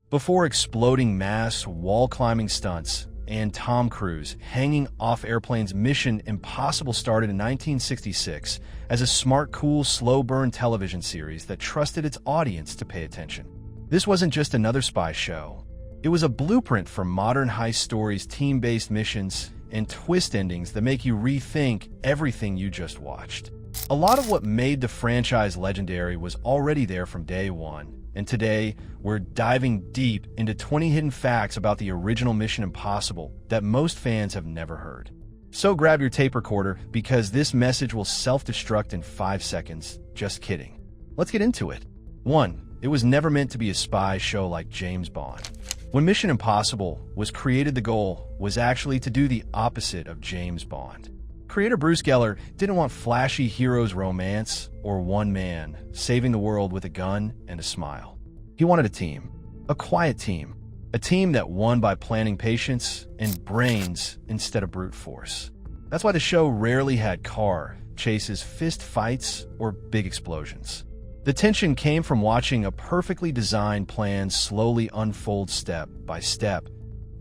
Before exploding mass wall-climbing stunts and Tom Cruise hanging off airplanes, Mission Impossible started in 1966 as a smart, cool, slow-burn television series that trusted its audience to pay attention. This wasn't just another spy show. It was a blueprint for modern heist stories, team-based missions, and twist endings that make you rethink everything you just watched. A lot of what made the franchise legendary was already there from day one, and today we're diving deep into 20 hidden facts about the original Mission Impossible that most fans have never heard. So grab your tape recorder, because this message will self-destruct in 5 seconds. Just kidding. Let's get into it. 1. It was never meant to be a spy show like James Bond. When Mission Impossible was created, the goal was actually to do the opposite of James Bond. Creator Bruce Geller didn't want flashy heroes romance or one man saving the world with a gun and a smile. He wanted a team, a quiet team, a team that won by planning, patience, and brains instead of brute force. That's why the show rarely had car chases, fist fights, or big explosions. The tension came from watching a perfectly designed plan slowly unfold step by step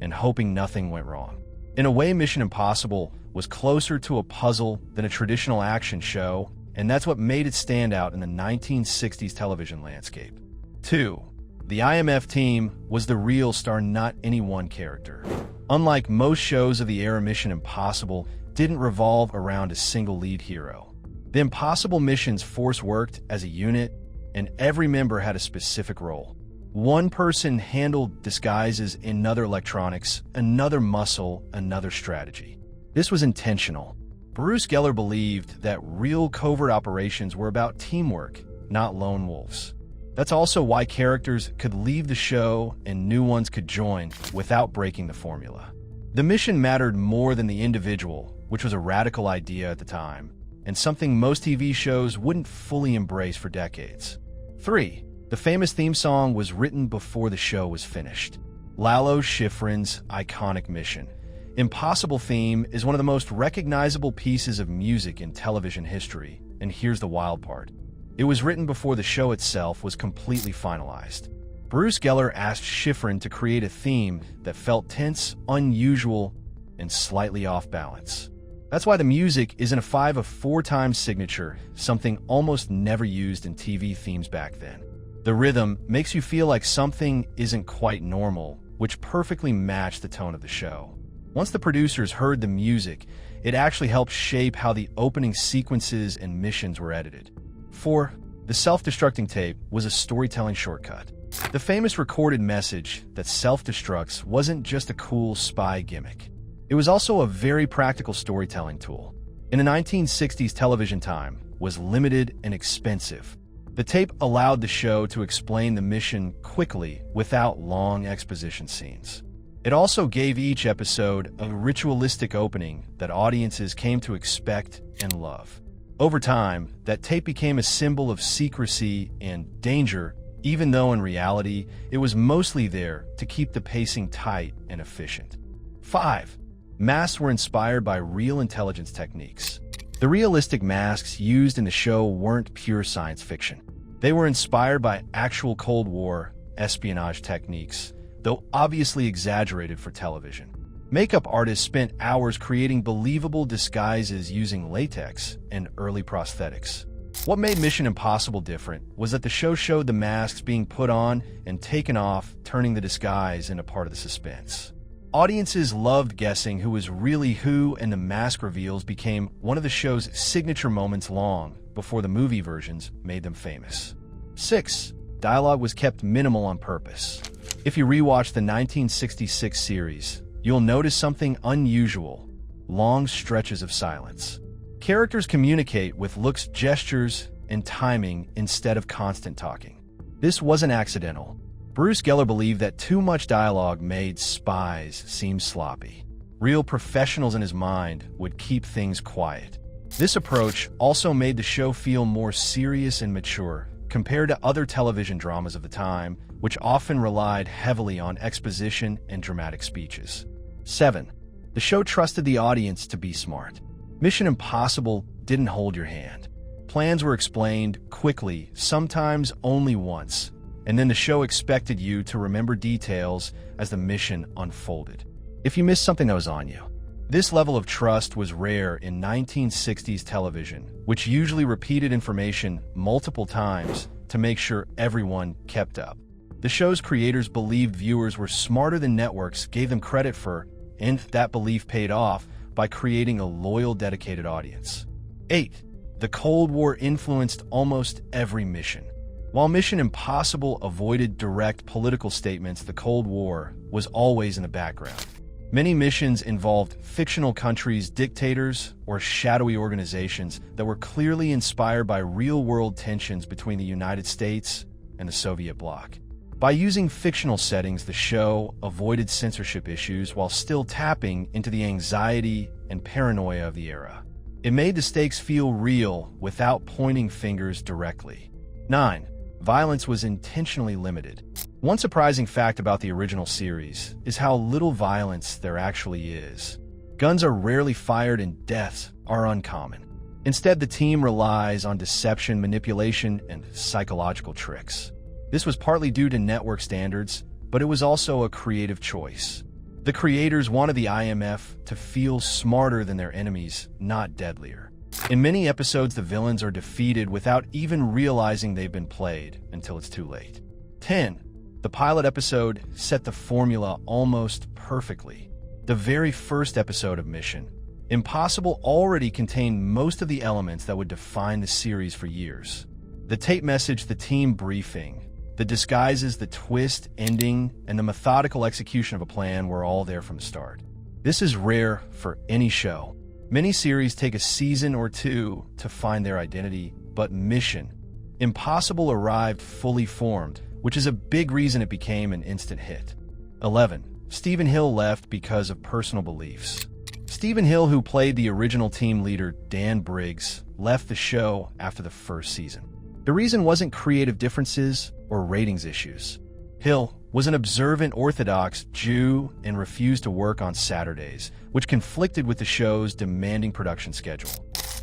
and hoping nothing went wrong. In a way, Mission Impossible was closer to a puzzle than a traditional action show, and that's what made it stand out in the 1960s television landscape. 2. The IMF team was the real star, not any one character. Unlike most shows of the era, Mission Impossible didn't revolve around a single lead hero. The Impossible Missions force worked as a unit, and every member had a specific role. One person handled disguises, another electronics, another muscle, another strategy. This was intentional. Bruce Geller believed that real covert operations were about teamwork, not lone wolves. That's also why characters could leave the show and new ones could join without breaking the formula. The mission mattered more than the individual, which was a radical idea at the time, and something most TV shows wouldn't fully embrace for decades. 3. The famous theme song was written before the show was finished. Lalo Schifrin's iconic Mission Impossible theme is one of the most recognizable pieces of music in television history, and here's the wild part. It was written before the show itself was completely finalized. Bruce Geller asked Schifrin to create a theme that felt tense, unusual, and slightly off balance. That's why the music isn't a 5 of 4 times signature, something almost never used in TV themes back then. The rhythm makes you feel like something isn't quite normal, which perfectly matched the tone of the show. Once the producers heard the music, it actually helped shape how the opening sequences and missions were edited. 4. The self-destructing tape was a storytelling shortcut. The famous recorded message that self-destructs wasn't just a cool spy gimmick. It was also a very practical storytelling tool. In the 1960s, television time was limited and expensive. The tape allowed the show to explain the mission quickly without long exposition scenes. It also gave each episode a ritualistic opening that audiences came to expect and love. Over time, that tape became a symbol of secrecy and danger, even though in reality, it was mostly there to keep the pacing tight and efficient. 5. Masks were inspired by real intelligence techniques. The realistic masks used in the show weren't pure science fiction. They were inspired by actual Cold War espionage techniques, though obviously exaggerated for television. Makeup artists spent hours creating believable disguises using latex and early prosthetics. What made Mission Impossible different was that the show showed the masks being put on and taken off, turning the disguise into part of the suspense. Audiences loved guessing who was really who, and the mask reveals became one of the show's signature moments long before the movie versions made them famous. 6. Dialogue was kept minimal on purpose. If you rewatch the 1966 series, you'll notice something unusual: long stretches of silence. Characters communicate with looks, gestures, and timing instead of constant talking. This wasn't accidental. Bruce Geller believed that too much dialogue made spies seem sloppy. Real professionals in his mind would keep things quiet. This approach also made the show feel more serious and mature compared to other television dramas of the time, which often relied heavily on exposition and dramatic speeches. 7. The show trusted the audience to be smart. Mission Impossible didn't hold your hand. Plans were explained quickly, sometimes only once, and then the show expected you to remember details as the mission unfolded. If you missed something, that was on you. This level of trust was rare in 1960s television, which usually repeated information multiple times to make sure everyone kept up. The show's creators believed viewers were smarter than networks gave them credit for, and that belief paid off by creating a loyal, dedicated audience. 8. The Cold War influenced almost every mission. While Mission Impossible avoided direct political statements, the Cold War was always in the background. Many missions involved fictional countries, dictators, or shadowy organizations that were clearly inspired by real-world tensions between the United States and the Soviet bloc. By using fictional settings, the show avoided censorship issues while still tapping into the anxiety and paranoia of the era. It made the stakes feel real without pointing fingers directly. 9. Violence was intentionally limited. One surprising fact about the original series is how little violence there actually is. Guns are rarely fired and deaths are uncommon. Instead, the team relies on deception, manipulation, and psychological tricks. This was partly due to network standards, but it was also a creative choice. The creators wanted the IMF to feel smarter than their enemies, not deadlier. In many episodes, the villains are defeated without even realizing they've been played until it's too late. 10. The pilot episode set the formula almost perfectly. The very first episode of Mission Impossible already contained most of the elements that would define the series for years. The tape message, the team briefing, the disguises, the twist ending, and the methodical execution of a plan were all there from the start. This is rare for any show. Many series take a season or two to find their identity, but Mission Impossible arrived fully formed, which is a big reason it became an instant hit. 11. Stephen Hill left because of personal beliefs. Stephen Hill, who played the original team leader Dan Briggs, left the show after the first season. The reason wasn't creative differences or ratings issues. Hill was an observant Orthodox Jew and refused to work on Saturdays, which conflicted with the show's demanding production schedule.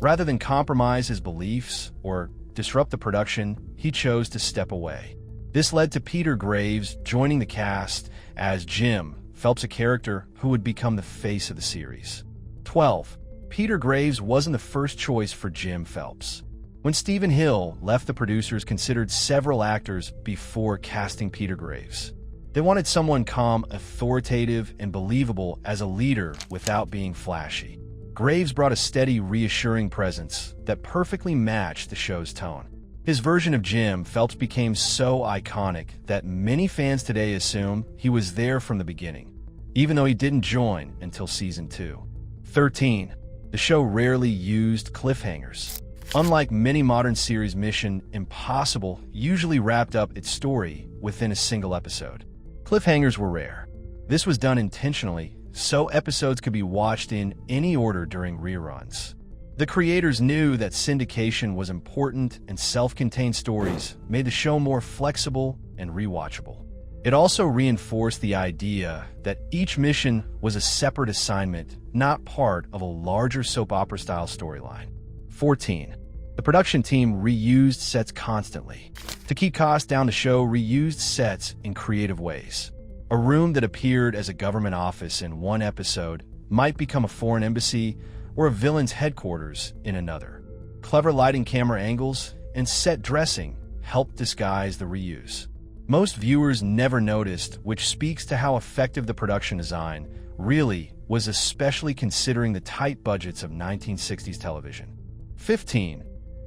Rather than compromise his beliefs or disrupt the production, he chose to step away. This led to Peter Graves joining the cast as Jim Phelps, a character who would become the face of the series. 12. Peter Graves wasn't the first choice for Jim Phelps. When Stephen Hill left, the producers considered several actors before casting Peter Graves. They wanted someone calm, authoritative, and believable as a leader without being flashy. Graves brought a steady, reassuring presence that perfectly matched the show's tone. His version of Jim Phelps became so iconic that many fans today assume he was there from the beginning, even though he didn't join until season 2. 13. The show rarely used cliffhangers. Unlike many modern series, Mission Impossible usually wrapped up its story within a single episode. Cliffhangers were rare. This was done intentionally, so episodes could be watched in any order during reruns. The creators knew that syndication was important, and self-contained stories made the show more flexible and rewatchable. It also reinforced the idea that each mission was a separate assignment, not part of a larger soap opera-style storyline. 14. The production team reused sets constantly. To keep costs down, the show reused sets in creative ways. A room that appeared as a government office in one episode might become a foreign embassy or a villain's headquarters in another. Clever lighting, camera angles, and set dressing helped disguise the reuse. Most viewers never noticed, which speaks to how effective the production design really was, especially considering the tight budgets of 1960s television. 15.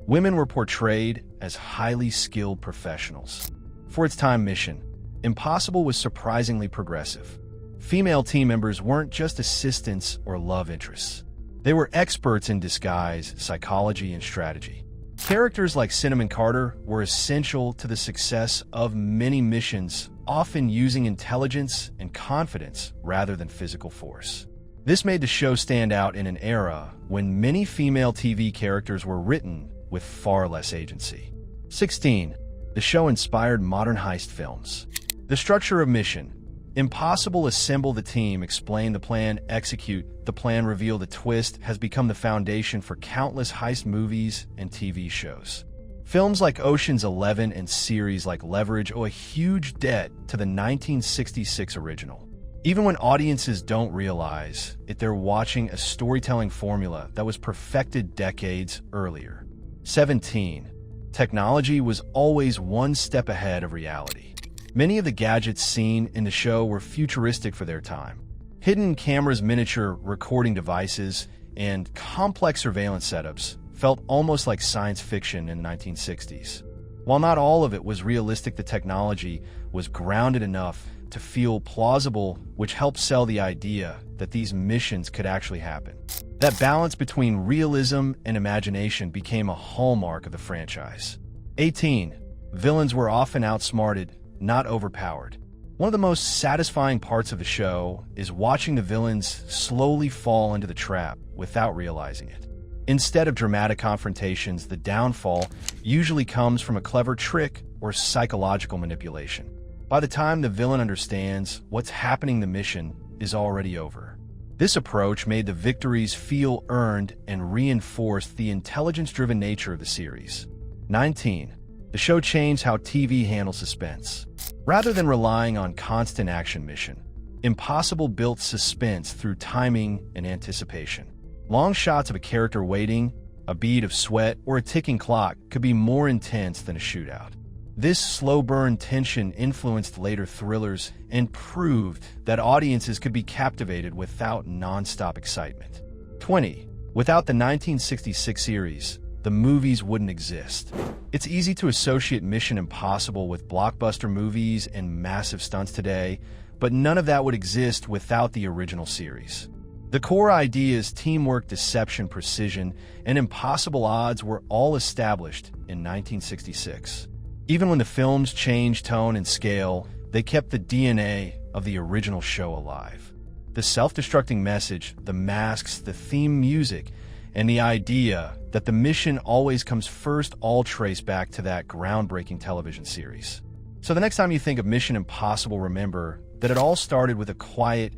Women were portrayed as highly skilled professionals. For its time, Mission Impossible was surprisingly progressive. Female team members weren't just assistants or love interests. They were experts in disguise, psychology, and strategy. Characters like Cinnamon Carter were essential to the success of many missions, often using intelligence and confidence rather than physical force. This made the show stand out in an era when many female TV characters were written with far less agency. 16. The show inspired modern heist films. The structure of Mission Impossible: assemble the team, explain the plan, execute the plan, reveal the twist has become the foundation for countless heist movies and TV shows. Films like Ocean's 11 and series like Leverage owe a huge debt to the 1966 original. Even when audiences don't realize it, they're watching a storytelling formula that was perfected decades earlier. 17. Technology was always one step ahead of reality. Many of the gadgets seen in the show were futuristic for their time. Hidden cameras, miniature recording devices, and complex surveillance setups felt almost like science fiction in the 1960s. While not all of it was realistic, the technology was grounded enough to feel plausible, which helped sell the idea that these missions could actually happen. That balance between realism and imagination became a hallmark of the franchise. 18. Villains were often outsmarted, not overpowered. One of the most satisfying parts of the show is watching the villains slowly fall into the trap without realizing it. Instead of dramatic confrontations, the downfall usually comes from a clever trick or psychological manipulation. By the time the villain understands what's happening, the mission is already over. This approach made the victories feel earned and reinforced the intelligence-driven nature of the series. 19. The show changed how TV handles suspense. Rather than relying on constant action mission, Impossible built suspense through timing and anticipation. Long shots of a character waiting, a bead of sweat, or a ticking clock could be more intense than a shootout. This slow-burn tension influenced later thrillers and proved that audiences could be captivated without non-stop excitement. 20. Without the 1966 series, the movies wouldn't exist. It's easy to associate Mission Impossible with blockbuster movies and massive stunts today, but none of that would exist without the original series. The core ideas, teamwork, deception, precision, and impossible odds were all established in 1966. Even when the films changed tone and scale, they kept the DNA of the original show alive. The self-destructing message, the masks, the theme music, and the idea that the mission always comes first all trace back to that groundbreaking television series. So the next time you think of Mission Impossible, remember that it all started with a quiet,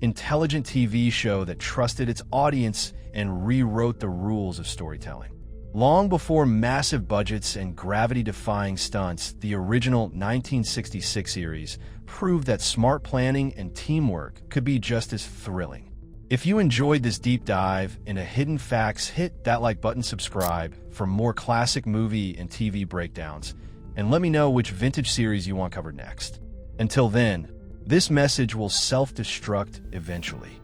intelligent TV show that trusted its audience and rewrote the rules of storytelling. Long before massive budgets and gravity-defying stunts, the original 1966 series proved that smart planning and teamwork could be just as thrilling. If you enjoyed this deep dive into hidden facts, hit that like button, subscribe for more classic movie and TV breakdowns, and let me know which vintage series you want covered next. Until then, this message will self-destruct eventually.